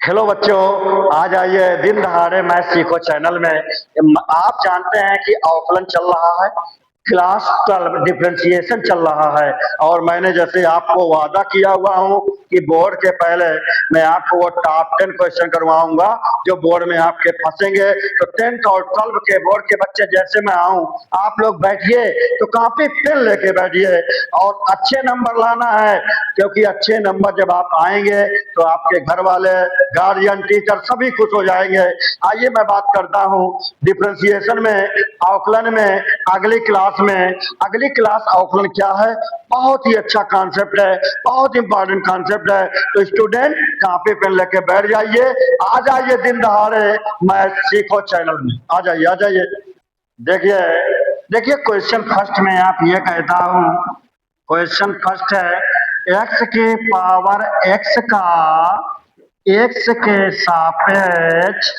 Hello बच्चों, आज आइए दिन दहाड़े मैथ सीखो चैनल में। आप जानते हैं कि अवकलन चल रहा है, क्लास 12 डिफरेंशिएशन चल रहा है। और मैंने जैसे आपको वादा किया हुआ हूं कि बोर्ड के पहले मैं आपको वो टॉप 10 क्वेश्चन करवाऊंगा जो बोर्ड में आपके फंसेंगे। तो 10th और 12 के बोर्ड के बच्चे जैसे मैं आऊं, आप लोग बैठिए तो कॉपी पेन लेके बैठिए और अच्छे नंबर लाना है, क्योंकि अच्छे नंबर जब आप आएंगे तो आपके घर वाले, गार्जियन, टीचर सभी खुश हो जाएंगे। आइए मैं बात करता हूँ डिफरेंशिएशन में, अवकलन में। अगली क्लास अवकलन क्या है, बहुत ही अच्छा कॉन्सेप्ट है, बहुत इंपॉर्टेंट कॉन्सेप्ट है। तो स्टूडेंट कॉपी पेन लेके बैठ जाइए, आ जाइए दिन दहाड़े मैथ सीखो चैनल में, आ जाइए आ जाइए। देखिए देखिए क्वेश्चन फर्स्ट में आप ये कहता हूँ, क्वेश्चन फर्स्ट है एक्स की पावर एक्स के सापेक्ष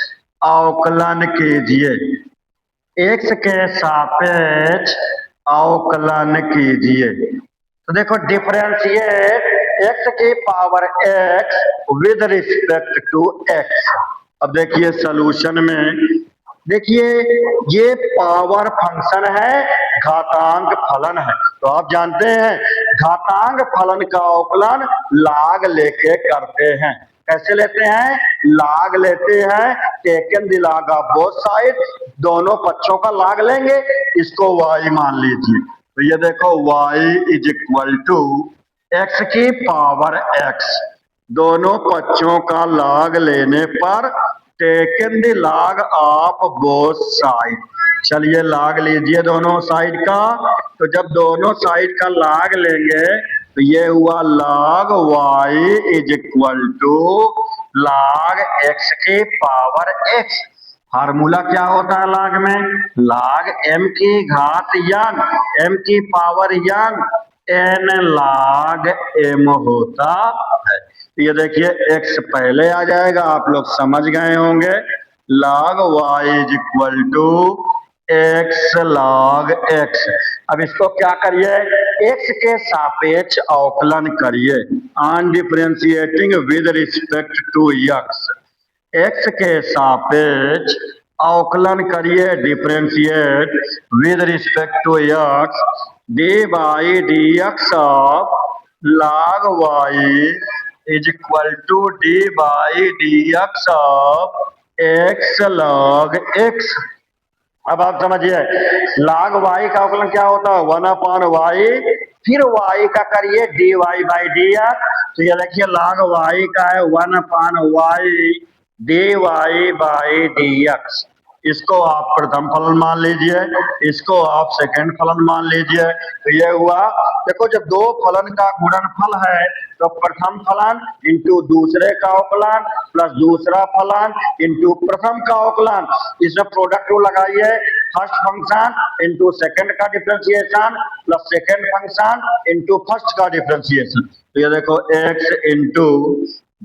अवकलन कीजिए। एक्स के सापेक्ष अवकलन कीजिए। तो देखो डिफरेंशिएट एक्स की power x with respect to x. अब देखिए सॉल्यूशन में, देखिए ये पावर फंक्शन है, घातांक फलन है। तो आप जानते हैं घातांक फलन का अवकलन लाग लेके करते हैं। कैसे लेते हैं? लाग लेते हैं, taken the log of both side, दोनों पक्षों का लाग लेंगे। इसको y मान लीजिए, तो ये देखो y is equal to x की पावर एक्स, दोनों पक्षों का लाग लेने पर taken the log of both side. चलिए लाग लीजिए दोनों साइड का। तो जब दोनों साइड का लाग लेंगे तो ये हुआ log y is equal to log x की पावर एक्स। फार्मूला क्या होता है लाग में? लाग m की घात n, m की power n, n log m होता है। ये देखिए x पहले आ जाएगा, आप लोग समझ गए होंगे। log y is equal to x log x। अब इसको क्या करिए, x के सापेक्ष अवकलन करिए, on differentiating with respect to x। x के सापेक्ष अवकलन करिए, differentiate with respect to x, d by d x of log y is equal to d by d x of x log x। अब आप समझिए log y का अवकलन क्या होता है, 1/y, फिर y का करिए dy बाई डी एक्स। तो ये देखिए log y का है 1/y dy by d x. इसको आप प्रथम फलन मान लीजिए, इसको आप सेकंड फलन मान लीजिए। तो ये हुआ, देखो जब दो फलन का गुणनफल है तो प्रथम फलन इंटू दूसरे का अवकलन प्लस दूसरा फलन इंटू प्रथम का अवकलन। इसमें प्रोडक्ट लगाइए, फर्स्ट फंक्शन इंटू सेकंड का differentiation plus second function into first का डिफरेंशिएशन। तो ये देखो x into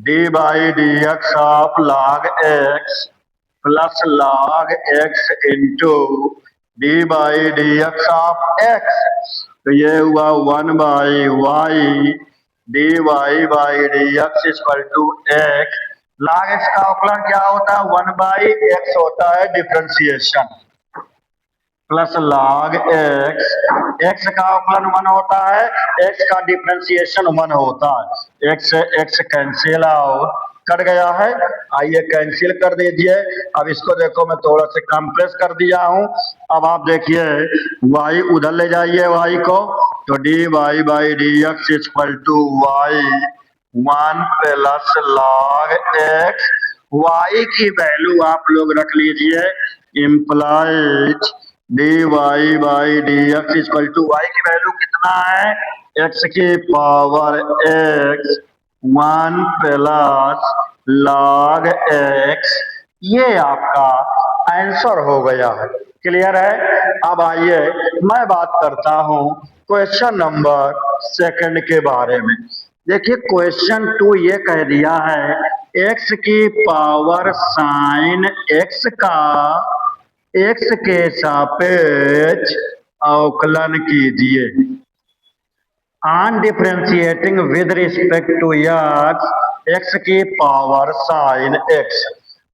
d by d x of log x plus log x into d by d x of x। तो ये हुआ 1/y d y by d x equal to x। log x का अवकलन क्या होता है, 1/x होता है differentiation, plus log x, x का अवकलन 1 होता है, x का डिफरेंशिएशन 1 होता है। x से x कैंसिल आउट, कट गया है। आइए कैंसिल कर दीजिए। अब इसको देखो मैं थोड़ा सा कंप्रेस कर दिया हूं। अब आप देखिए y उधर ले जाइए y को, तो d y by d x equal to y 1 plus log x। y की वैल्यू आप लोग रख लीजिए, implies d y by d x equal to y की वैल्यू कितना है, x की power x 1 plus log x। ये आपका आंसर हो गया है। क्लियर है? अब आइए मैं बात करता हूं क्वेश्चन नंबर सेकंड के बारे में। देखिए क्वेश्चन 2 ये कह दिया है x की पावर साइन x का x के सापेक्ष अवकलन कीजिए, on differentiating with respect to x x की पावर साइन एक्स।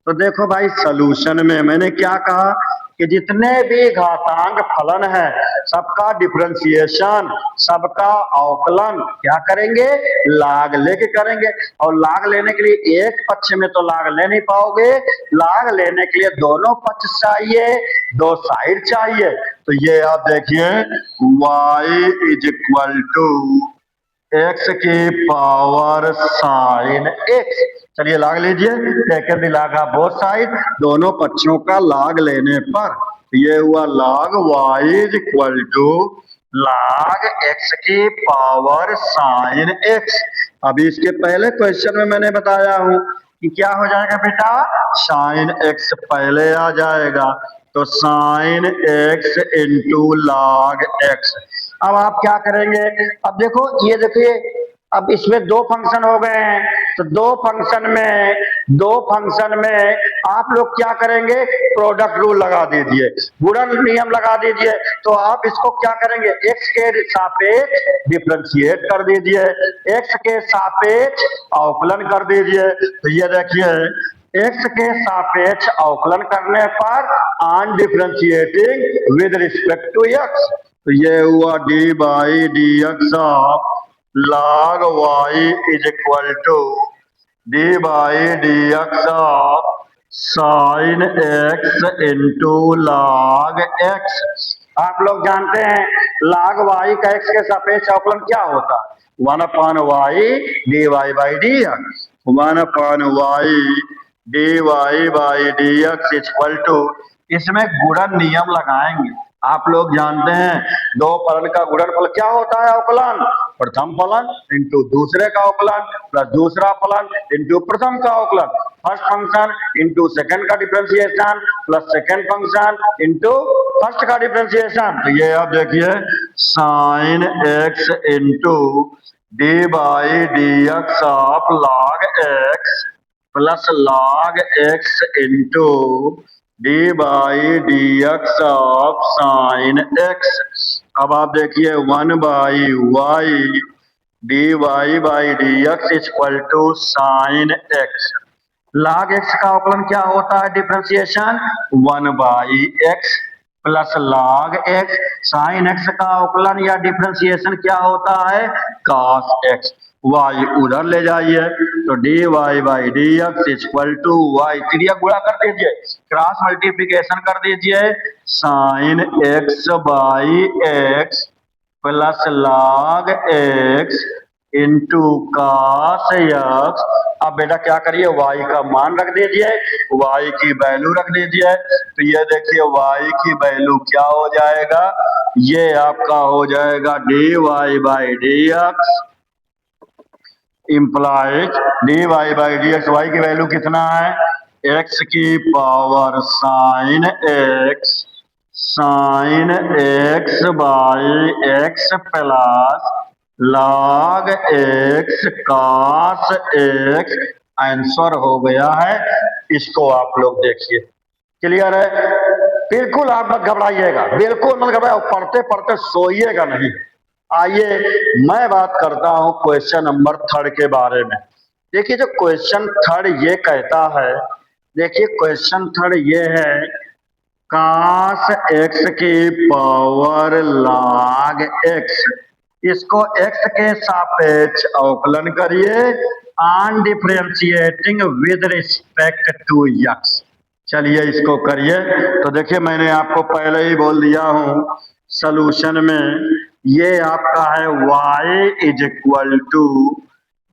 तो देखो भाई सॉल्यूशन में मैंने क्या कहा कि जितने भी घातांक फलन है सबका डिफरेंशिएशन, सबका अवकलन क्या करेंगे, लाग लेके करेंगे। और लाग लेने के लिए एक पक्ष में तो लाग ले नहीं पाओगे, लाग लेने के लिए दोनों पक्ष चाहिए, दो साइड चाहिए। तो ये आप देखिए y is equal to x की पावर साइन एक्स। चलिए लाग लीजिए, taken the log of both side, दोनों पक्षों का लाग लेने पर ये हुआ लाग y इज इक्वल टू लाग एक्स की पावर साइन एक्स। अभी इसके पहले क्वेश्चन में मैंने बताया हूं कि क्या हो जाएगा बेटा, साइन एक्स पहले आ जाएगा, तो साइन एक्स इंटू लाग एक्स। अब आप क्या करेंगे, अब देखो ये देखिए, अब इसमें दो फंक्शन हो गए हैं, तो दो फंक्शन में आप लोग क्या करेंगे, प्रोडक्ट रूल लगा दीजिए, गुणन नियम लगा दीजिए। तो आप इसको क्या करेंगे, एक्स के सापेक्ष डिफरेंशिएट कर दीजिए, एक्स के सापेक्ष अवकलन कर दीजिए। तो ये देखिए एक्स के सापेक्ष अवकलन करने पर on differentiating with respect to x, तो ये हुआ d by d x of log y is equal to d by d x of sine x into log x. आप लोग जानते हैं log y का x के सापेक्ष अवकलन क्या होता है, 1/y dy by d x, 1/y dy by d x equal to, इसमें गुणन नियम लगाएंगे। आप लोग जानते हैं दो फलन का गुणनफल क्या होता है, अवकलन, प्रथम फलन इंटू दूसरे का अवकलन प्लस दूसरा फलन इंटू प्रथम का अवकलन, फर्स्ट फंक्शन इंटू सेकंड का differentiation plus second function into first का डिफरेंशिएशन। तो ये आप देखिए sine x into d by d x of log x plus log x into d by d x of sine x. अब आप देखिए 1/y d y by d x equal to sine x. Log x का अवकलन क्या होता है, differentiation 1/x plus log x, sine x का अवकलन या डिफरेंशिएशन क्या होता है, cos x। y उधर ले जाइए तो dy by d x equal to y, क्रिया गुणा कर दीजिए, क्रॉस मल्टीप्लीकेशन कर दीजिए, sine x by x plus log x into cos x. अब बेटा क्या करिए, y का मान रख दीजिए, y की वैल्यू रख दीजिए। तो ये देखिए y की वैल्यू क्या हो जाएगा, ये आपका हो जाएगा d y by d x implies d y by d x. Y की वैल्यू कितना है, एक्स की power sine x by x plus log x cos x. Answer हो गया है, इसको आप लोग देखिए, क्लियर है। बिल्कुल आप मत घबराइएगा, बिल्कुल मत घबराइए, पढ़ते पढ़ते सोइएगा नहीं। आइए मैं बात करता हूं क्वेश्चन नंबर 3 के बारे में। देखिए जो क्वेश्चन 3 ये कहता है, देखिए क्वेश्चन 3 ये है, cos x की पावर log x, इसको x के सापेक्ष अवकलन करिए on differentiating with respect to x। चलिए इसको करिए। तो देखिए मैंने आपको पहले ही बोल दिया हूं सॉल्यूशन में, ये आपका है y is equal to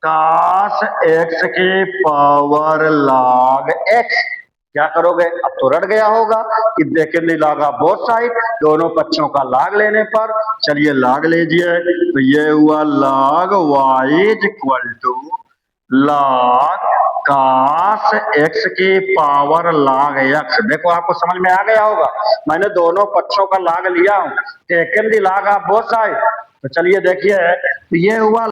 cos x की पावर log x। क्या करोगे, अब तो रट गया होगा कि देखे नहीं लागा बोथ साइड, दोनों पक्षों का लाग लेने पर। चलिए लाग लीजिए, तो ये हुआ log y is equal to log cos x की पावर log x। देखो आपको समझ में आ गया होगा, मैंने दोनों पक्षों का लाग लिया हूं, taken the log of both side. तो चलिए देखिए, तो ये हुआ